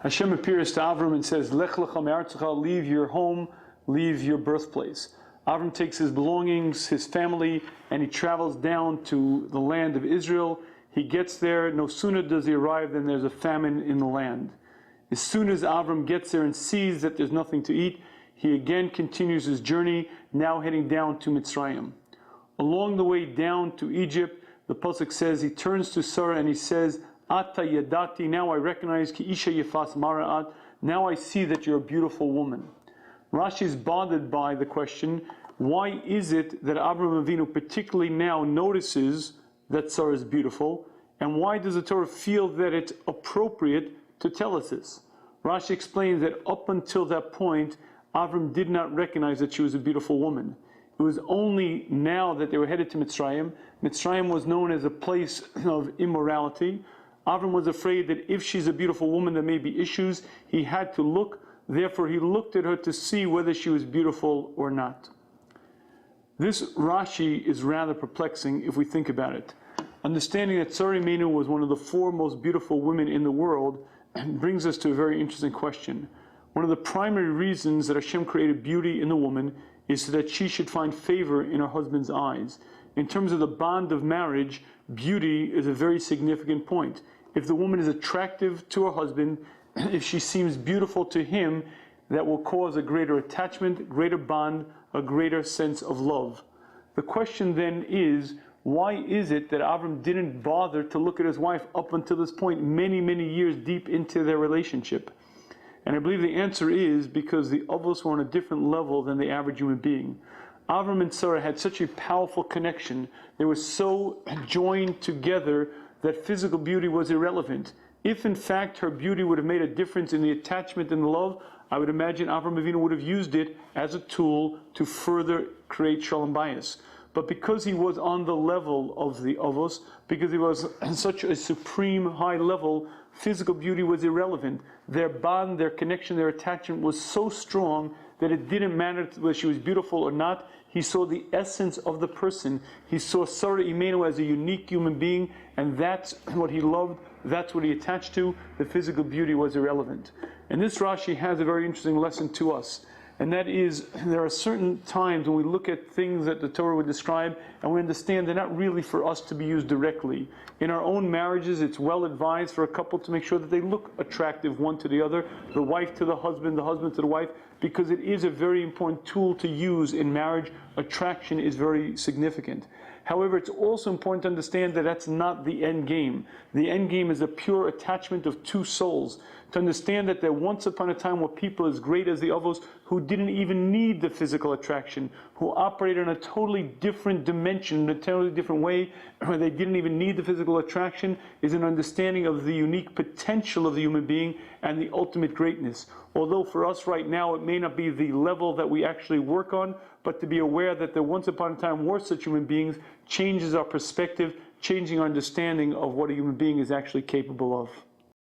Hashem appears to Avram and says, Lech Lecha me'artzecha, leave your home, leave your birthplace. Avram takes his belongings, his family, and he travels down to the land of Israel. He gets there. No sooner does he arrive than there's a famine in the land. As soon as Avram gets there and sees that there's nothing to eat, he again continues his journey, now heading down to Mitzrayim. Along the way down to Egypt, the pasuk says, he turns to Sarah and he says, Ata yadati, now I recognize ki isha yefas mara'at, now I see that you're a beautiful woman. Rashi is bothered by the question, why is it that Abraham Avinu particularly now notices that Sarah is beautiful, and why does the Torah feel that it's appropriate to tell us this? Rashi explains that up until that point, Avram did not recognize that she was a beautiful woman. It was only now that they were headed to Mitzrayim. Mitzrayim was known as a place of immorality. Avram was afraid that if she's a beautiful woman, there may be issues. He had to look. Therefore, he looked at her to see whether she was beautiful or not. This Rashi is rather perplexing if we think about it. Understanding that Sarah Imeinu was one of the 4 most beautiful women in the world brings us to a very interesting question. One of the primary reasons that Hashem created beauty in the woman is so that she should find favor in her husband's eyes. In terms of the bond of marriage, beauty is a very significant point. If the woman is attractive to her husband, if she seems beautiful to him, that will cause a greater attachment, greater bond, a greater sense of love. The question then is, why is it that Avram didn't bother to look at his wife up until this point, many, many years deep into their relationship? And I believe the answer is because the Avos were on a different level than the average human being. Avram and Sarah had such a powerful connection. They were so joined together that physical beauty was irrelevant. If in fact her beauty would have made a difference in the attachment and the love, I would imagine Avram Avinu would have used it as a tool to further create shalom bayis. But because he was on the level of the Avos, because he was on such a supreme high level, physical beauty was irrelevant. Their bond, their connection, their attachment was so strong that it didn't matter whether she was beautiful or not. He saw the essence of the person. He saw Sarah Imeinu as a unique human being, and that's what he loved, that's what he attached to. The physical beauty was irrelevant. And this Rashi has a very interesting lesson to us. And that is, there are certain times when we look at things that the Torah would describe, and we understand they're not really for us to be used directly. In our own marriages, it's well advised for a couple to make sure that they look attractive one to the other, the wife to the husband to the wife, because it is a very important tool to use in marriage. Attraction is very significant. However, it's also important to understand that that's not the end game. The end game is a pure attachment of 2 souls. To understand that there once upon a time were people as great as the Avos who didn't even need the physical attraction, who operated in a totally different dimension, in a totally different way, where they didn't even need the physical attraction, is an understanding of the unique potential of the human being and the ultimate greatness. Although for us right now it may not be the level that we actually work on, but to be aware that there once upon a time were such human beings changes our perspective, changing our understanding of what a human being is actually capable of.